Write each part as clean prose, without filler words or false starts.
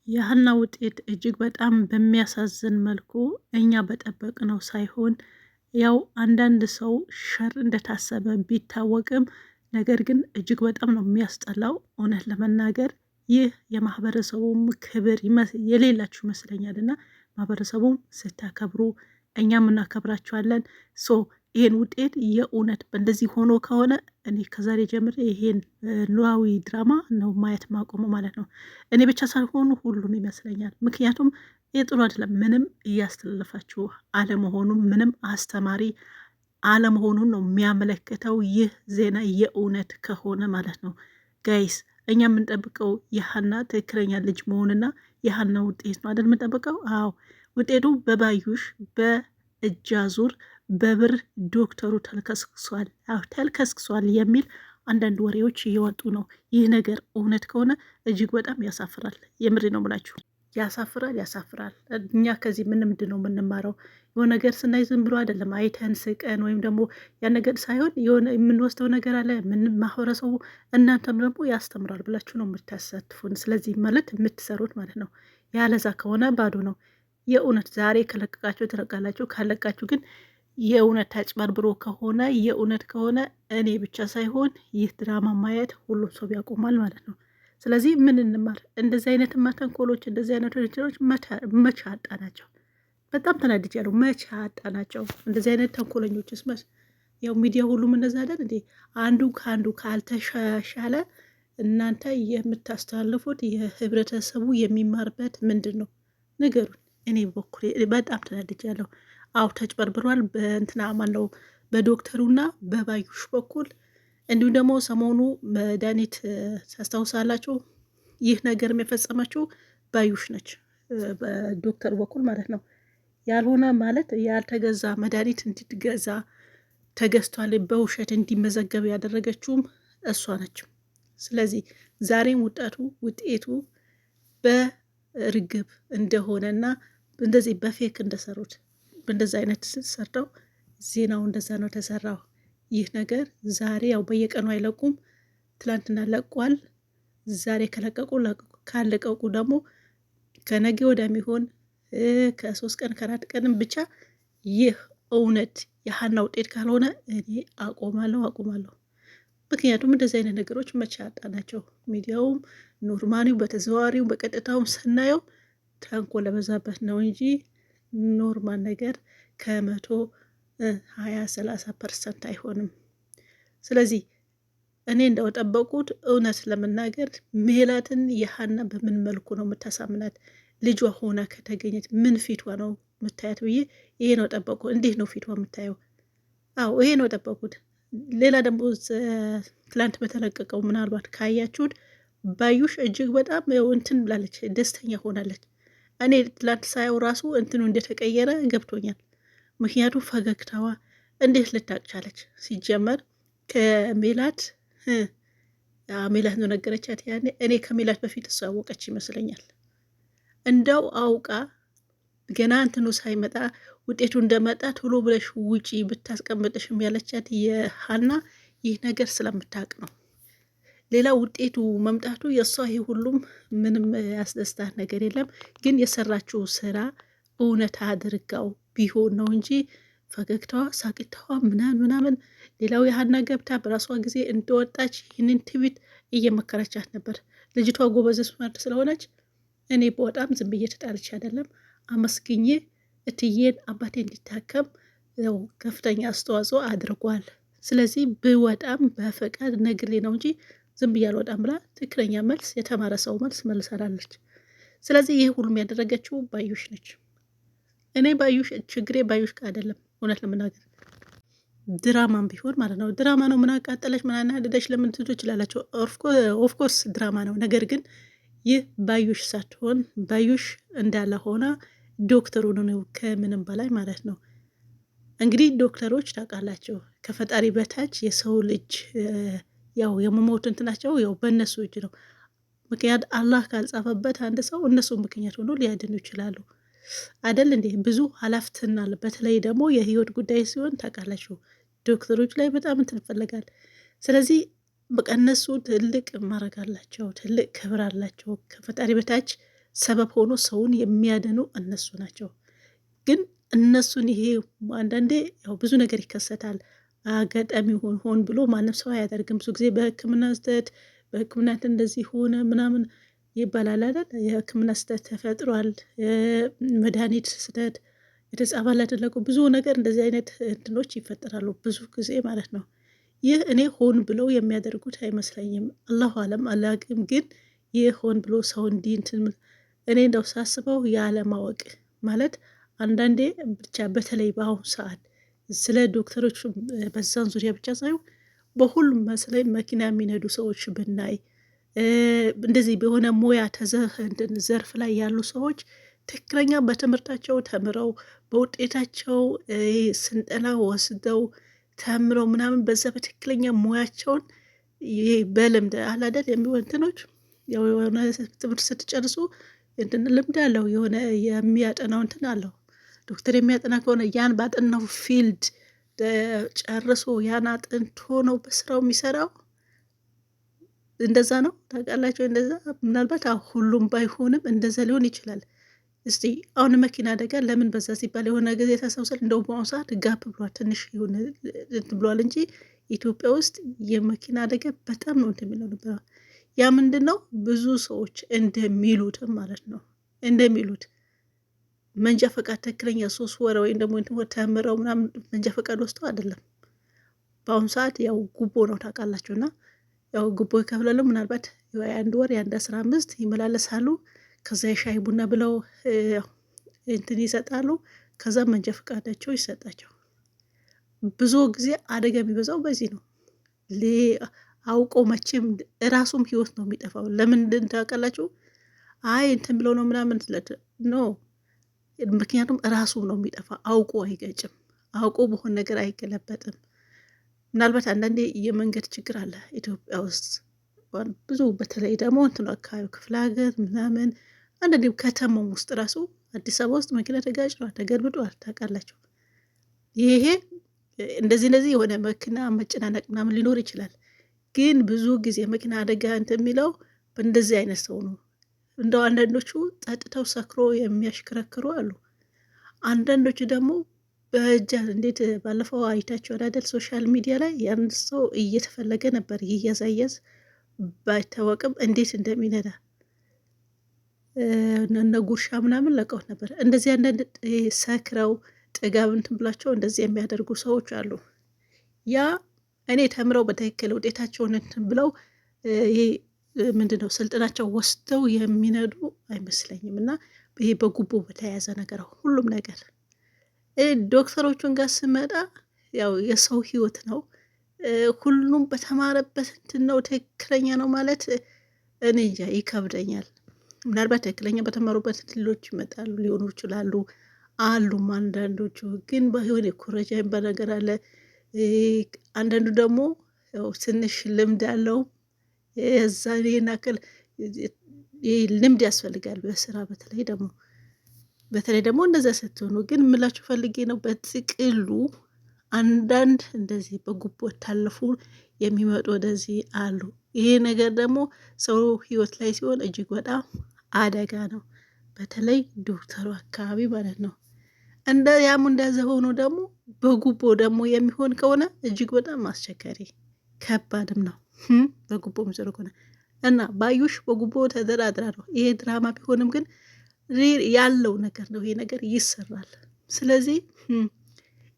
የሀና ውጤት እጅግ በጣም በሚያሳዝን መልኩ እኛ በጠበቅነው ሳይሆን ያው አንዳንድ ሰው ሸር እንደታሰበ ቢታወቅም ነገር ግን እጅግ በጣም ነው የሚያስጠላው። እውነት ለመናገር ይህ የማህበረሰቡም ክብር የሌላችሁ ይመስለኛል እና ማህበረሰቡም ስታከብሩ እኛም እናከብራችኋለን። ይሄን ውጤት የእውነት በእንደዚህ ሆኖ ከሆነ እኔ ከዛሬ ጀምሬ ይሄን ኖላዊ ድራማ ነው ማየት ማቆሙ ማለት ነው። እኔ ብቻ ሳይሆኑ ሁሉም ይመስለኛል። ምክንያቱም የጥሩ አይደለም፣ ምንም እያስተላለፋችሁ አለመሆኑም ምንም አስተማሪ አለመሆኑን ነው የሚያመለክተው ይህ ዜና የእውነት ከሆነ ማለት ነው። ጋይስ እኛ የምንጠብቀው የሀና ትክክለኛ ልጅ መሆንና የሀና ውጤት ነው አይደል የምንጠብቀው? አዎ ውጤቱ በባዩሽ በእጅ አዙር በብር ዶክተሩ ተልከስክሷል፣ ተልከስክሷል የሚል አንዳንድ ወሬዎች እየወጡ ነው። ይህ ነገር እውነት ከሆነ እጅግ በጣም ያሳፍራል። የምሬ ነው ብላችሁ ያሳፍራል፣ ያሳፍራል። እኛ ከዚህ ምንድን ነው የምንማረው? የሆነ ነገር ስናይ ዝም ብሎ አይደለም አይተን ስቀን ወይም ደግሞ ያን ነገር ሳይሆን የሆነ የምንወስደው ነገር አለ። ማህበረሰቡ እናንተም ደግሞ ያስተምራል ብላችሁ ነው የምታሳትፉን። ስለዚህ ማለት የምትሰሩት ማለት ነው። ያለዛ ከሆነ ባዶ ነው። የእውነት ዛሬ ከለቀቃችሁ ትለቃላችሁ፣ ካለቃችሁ ግን የእውነት ተጭበርብሮ ከሆነ የእውነት ከሆነ እኔ ብቻ ሳይሆን ይህ ድራማ ማየት ሁሉም ሰው ያቆማል ማለት ነው። ስለዚህ ምን እንማር? እንደዚህ አይነት ተንኮሎች፣ እንደዚህ አይነት ወንጀሎች መቼ አጣ ናቸው? በጣም ተናድጅ ያለው መቼ አጣ ናቸው? እንደዚህ አይነት ተንኮለኞችስ ያው ሚዲያ ሁሉም እንደዛ አይደል እንዴ? አንዱ ከአንዱ ካልተሻሻለ እናንተ የምታስተላልፉት የህብረተሰቡ የሚማርበት ምንድን ነው? ንገሩን። እኔ በኩል በጣም ተናድጅ ያለው አው ተጭበርብሯል። በእንትና ማነው በዶክተሩና በባዩሽ በኩል እንዲሁም ደግሞ ሰሞኑ መድኃኒት ታስታውሳላችሁ፣ ይህ ነገር የፈጸመችው ባዩሽ ነች፣ በዶክተር በኩል ማለት ነው። ያልሆነ ማለት ያልተገዛ መድኃኒት እንዲገዛ ተገዝቷል በውሸት እንዲመዘገብ ያደረገችውም እሷ ነች። ስለዚህ ዛሬም ውጤቱ በርግብ እንደሆነና እንደዚህ በፌክ እንደሰሩት በእንደዚ አይነት ሰርተው ዜናው እንደዛ ነው ተሰራው። ይህ ነገር ዛሬ ያው በየቀኑ አይለቁም። ትላንትና ለቋል። ዛሬ ከለቀቁ ካለቀቁ ደግሞ ከነገ ወደሚሆን ከ3 ቀን ከ4 ቀንም ብቻ ይህ እውነት የሀና ውጤት ካልሆነ እኔ አቆማለሁ። ምክንያቱም እንደዚህ አይነት ነገሮች መቼ አጣናቸው? ሚዲያውም ኖርማኒው በተዘዋዋሪው በቀጥታውም ስናየው ተንኮል ለበዛበት ነው እንጂ ኖርማል ነገር 120-30% አይሆንም። ስለዚህ እኔ እንደጠበቁት እውነት ለመናገር ሜላትን የሀና በምን መልኩ ነው የምታሳምናት? ልጇ ሆና ከተገኘት ምን ፊቷ ነው የምታያት ብዬ ይሄ ነው ጠበቁ። እንዴት ነው ፊቷ የምታየው? አዎ ይሄ ነው ጠበቁት። ሌላ ደግሞ ትላንት በተለቀቀው ምናልባት ካያችሁት ባዩሽ እጅግ በጣም እንትን ብላለች፣ ደስተኛ ሆናለች። እኔ ትላንት ሳየው ራሱ እንትኑ እንደተቀየረ ገብቶኛል። ምክንያቱም ፈገግታዋ እንዴት ልታቅቻለች? ሲጀመር ከሜላት ሜላት ነው ነገረቻት። ያኔ እኔ ከሜላት በፊት እሷ አወቀች ይመስለኛል። እንደው አውቃ ገና እንትኑ ሳይመጣ ውጤቱ እንደመጣ ቶሎ ብለሽ ውጪ ብታስቀምጥሽም ያለቻት የሀና ይህ ነገር ስለምታውቅ ነው። ሌላ ውጤቱ መምጣቱ የእሷ ይሄ ሁሉም ምንም ያስደስታት ነገር የለም። ግን የሰራችው ስራ እውነት አድርጋው ቢሆን ነው እንጂ ፈገግታዋ፣ ሳቂታዋ ምናምን ሌላው የሀና ገብታ በራሷ ጊዜ እንደወጣች ይህንን ትቢት እየመከረቻት ነበር። ልጅቷ ጎበዝ ስማርት ስለሆነች እኔ በጣም ዝም ብዬ ተጣልቼ አይደለም፣ አመስግኜ እትዬን አባቴ እንዲታከም ያው ከፍተኛ አስተዋጽኦ አድርጓል። ስለዚህ ብወጣም በፈቃድ ነግሌ ነው እንጂ ዝም ብዬ አልወጣም ብላ ትክክለኛ መልስ፣ የተማረ ሰው መልስ መልሳላለች። ስለዚህ ይህ ሁሉም ያደረገችው ባዩሽ ነች። እኔ ባዩሽ ችግሬ ባዩሽ ጋር አይደለም፣ እውነት ለመናገር ድራማም ቢሆን ማለት ነው። ድራማ ነው ምን አቃጠለች ምን አናደደች ለምን ትቶ ይችላላቸው። ኦፍኮርስ ድራማ ነው። ነገር ግን ይህ ባዩሽ ሳትሆን ባዩሽ እንዳለ ሆና ዶክተሩ ነው ከምንም በላይ ማለት ነው። እንግዲህ ዶክተሮች ታውቃላቸው ከፈጣሪ በታች የሰው ልጅ ያው የመሞት እንትናቸው ያው በእነሱ እጅ ነው። ምክንያት አላህ ካልጻፈበት አንድ ሰው እነሱ ምክንያት ሆኖ ሊያድኑ ይችላሉ አይደል እንዴ? ብዙ ኃላፊነት በተለይ ደግሞ የህይወት ጉዳይ ሲሆን ታውቃላችሁ ዶክተሮች ላይ በጣም እንትን ይፈልጋል። ስለዚህ በቃ እነሱ ትልቅ ማድረግ አላቸው፣ ትልቅ ክብር አላቸው። ከፈጣሪ በታች ሰበብ ሆኖ ሰውን የሚያድኑ እነሱ ናቸው። ግን እነሱን ይሄ አንዳንዴ ያው ብዙ ነገር ይከሰታል። አጋጣሚ ሆን ብሎ ማንም ሰው አያደርግም። ብዙ ጊዜ በሕክምና ስህተት በሕክምና እንደዚህ ሆነ ምናምን ይባላል አይደል? የሕክምና ስህተት ተፈጥሯል፣ መድኃኒት ስህተት የተጻፈ ያደለቁ ብዙ ነገር እንደዚህ አይነት እንትኖች ይፈጠራሉ ብዙ ጊዜ ማለት ነው። ይህ እኔ ሆን ብለው የሚያደርጉት አይመስለኝም። አላሁ አለም አላቅም። ግን ይህ ሆን ብሎ ሰው እንዲህ እንትን እኔ እንደው ሳስበው ያለማወቅ ማለት አንዳንዴ ብቻ በተለይ በአሁኑ ሰዓት ስለ ዶክተሮች በዛን ዙሪያ ብቻ ሳይሆን በሁሉም መስለኝ መኪና የሚነዱ ሰዎች ብናይ እንደዚህ በሆነ ሙያ ዘርፍ ላይ ያሉ ሰዎች ትክክለኛ በትምህርታቸው ተምረው በውጤታቸው ስልጠና ወስደው ተምረው ምናምን በዛ በትክክለኛ ሙያቸውን በልምድ አላደል የሚሆን እንትኖች ያው የሆነ ትምህርት ስትጨርሱ እንትን ልምድ አለው የሆነ የሚያጠናው እንትን አለው። ዶክተር የሚያጠና ከሆነ ያን ባጠናው ፊልድ ጨርሶ ያን አጥንቶ ነው በስራው የሚሰራው። እንደዛ ነው ታውቃላችሁ። እንደዛ ምናልባት ሁሉም ባይሆንም እንደዛ ሊሆን ይችላል። እስቲ አሁን መኪና አደጋ ለምን በዛ ሲባል የሆነ ጊዜ ታስታውሳል። እንደው በአሁኑ ሰዓት ጋፕ ብሏል ትንሽ የሆነ ብሏል እንጂ ኢትዮጵያ ውስጥ የመኪና አደጋ በጣም ነው እንደሚለው ነበር። ያ ምንድን ነው ብዙ ሰዎች እንደሚሉትም ማለት ነው እንደሚሉት መንጃ ፈቃድ ትክክለኛ 3 ወር ወይም ደግሞ ተምረው ምናምን መንጃ ፈቃድ ወስደው አይደለም። በአሁኑ ሰዓት ያው ጉቦ ነው ታውቃላችሁና ያው ጉቦ ይከፍላሉ። ምናልባት የአንድ ወር የአንድ 15 ይመላለሳሉ። ከዛ የሻይ ቡና ብለው እንትን ይሰጣሉ። ከዛ መንጃ ፈቃዳቸው ይሰጣቸው። ብዙ ጊዜ አደጋ የሚበዛው በዚህ ነው። አውቆ መቼም እራሱም ህይወት ነው የሚጠፋው። ለምን ታውቃላችሁ? አይ እንትን ብለው ነው ምናምን ኖ ምክንያቱም እራሱ ነው የሚጠፋ። አውቆ አይገጭም። አውቆ በሆነ ነገር አይገለበጥም። ምናልባት አንዳንዴ የመንገድ ችግር አለ ኢትዮጵያ ውስጥ ብዙ በተለይ ደግሞ እንትን አካባቢ ክፍለ ሀገር ምናምን አንዳንዴም ከተማው ውስጥ ራሱ አዲስ አበባ ውስጥ መኪና ተጋጭቷል፣ ተገልብጧል። ታውቃላችሁ። ይሄ እንደዚህ የሆነ መኪና መጨናነቅ ምናምን ሊኖር ይችላል። ግን ብዙ ጊዜ መኪና አደጋ እንትን የሚለው በእንደዚህ አይነት ሰው ነው። እንደው አንዳንዶቹ ጠጥተው ሰክሮ የሚያሽከረክሩ አሉ። አንዳንዶቹ ደግሞ በእጃ እንዴት ባለፈው አይታችሁ አይደል? ሶሻል ሚዲያ ላይ ያን ሰው እየተፈለገ ነበር ይያዛያዝ ባይታወቅም እንዴት እንደሚነዳ እነ ጉርሻ ምናምን ለቀውት ነበር። እንደዚህ አንዳንድ ሰክረው ጥጋብ እንትን ብላቸው እንደዚህ የሚያደርጉ ሰዎች አሉ። ያ እኔ ተምረው በትክክል ውጤታቸውን እንትን ብለው ይሄ ምንድነው ስልጠናቸው ወስደው የሚነዱ አይመስለኝም። እና ይሄ በጉቦ በተያያዘ ነገር ሁሉም ነገር ዶክተሮቹን ጋር ስመጣ ያው የሰው ህይወት ነው። ሁሉም በተማረበት እንትን ነው ትክክለኛ ነው ማለት እኔ እንጃ ይከብደኛል። ምናልባት ትክክለኛ በተማሩበት ሌሎች ይመጣሉ ሊሆኑ ይችላሉ አሉም። አንዳንዶቹ ግን በሆነ ኩረጃ የሚባል ነገር አለ። አንዳንዱ ደግሞ ያው ትንሽ ልምድ አለው። የዛኔ ናክል ልምድ ያስፈልጋል በስራ በተለይ ደግሞ እንደዛ ስትሆኑ። ግን ምላችሁ ፈልጌ ነው በጥቅሉ አንዳንድ እንደዚህ በጉቦ ታለፉ የሚመጡ ወደዚህ አሉ። ይሄ ነገር ደግሞ ሰው ህይወት ላይ ሲሆን እጅግ በጣም አደጋ ነው። በተለይ ዶክተሩ አካባቢ ማለት ነው። ያም እንደዛ ሆኖ ደግሞ በጉቦ ደግሞ የሚሆን ከሆነ እጅግ በጣም አስቸጋሪ ከባድም ነው። በጉቦ ምሰሩ ከሆነ እና ባዩሽ በጉቦ ተደራድራ ነው። ይሄ ድራማ ቢሆንም ግን ያለው ነገር ነው። ይሄ ነገር ይሰራል። ስለዚህ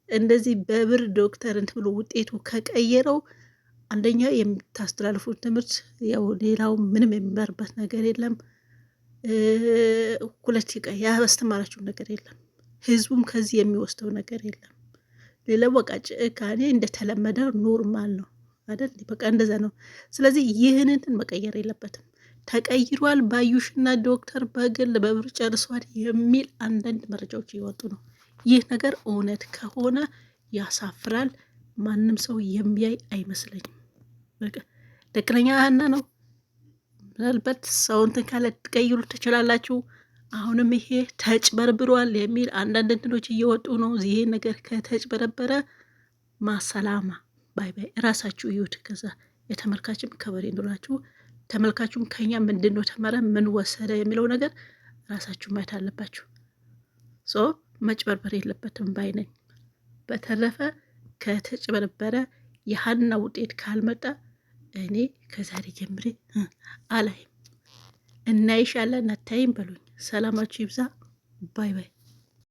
እንደዚህ በብር ዶክተር እንትን ብሎ ውጤቱ ከቀየረው አንደኛ የምታስተላልፉት ትምህርት ያው ሌላው ምንም የሚመርበት ነገር የለም። ሁለት ያስተማራችሁ ነገር የለም። ህዝቡም ከዚህ የሚወስደው ነገር የለም። ሌላው በቃ ጭካኔ እንደተለመደ ኖርማል ነው አይደል? በቃ እንደዛ ነው። ስለዚህ ይህንን መቀየር የለበትም። ተቀይሯል፣ ባዩሽና ዶክተር በግል በብር ጨርሷል የሚል አንዳንድ መረጃዎች እየወጡ ነው። ይህ ነገር እውነት ከሆነ ያሳፍራል። ማንም ሰው የሚያይ አይመስለኝም። በቃ ትክክለኛ ሀና ነው። ምናልባት ሰውንትን ካለ ትቀይሩ ትችላላችሁ። አሁንም ይሄ ተጭበርብሯል የሚል አንዳንድ እንትኖች እየወጡ ነው። ይሄ ነገር ከተጭበረበረ ማሰላማ ባይ ባይ። እራሳችሁ እዩት። ከዛ የተመልካችም ከበሬ እንዶላችሁ ተመልካቹም ከኛ ምንድነው ተመረ ምን ወሰደ የሚለው ነገር ራሳችሁ ማየት አለባችሁ። ሶ መጭበርበር የለበትም ባይ ነኝ። በተረፈ ከተጭበረበረ የሀና ውጤት ካልመጣ እኔ ከዛሬ ጀምሬ አላይም። እናይሻለን አታይም በሉኝ። ሰላማችሁ ይብዛ። ባይ ባይ።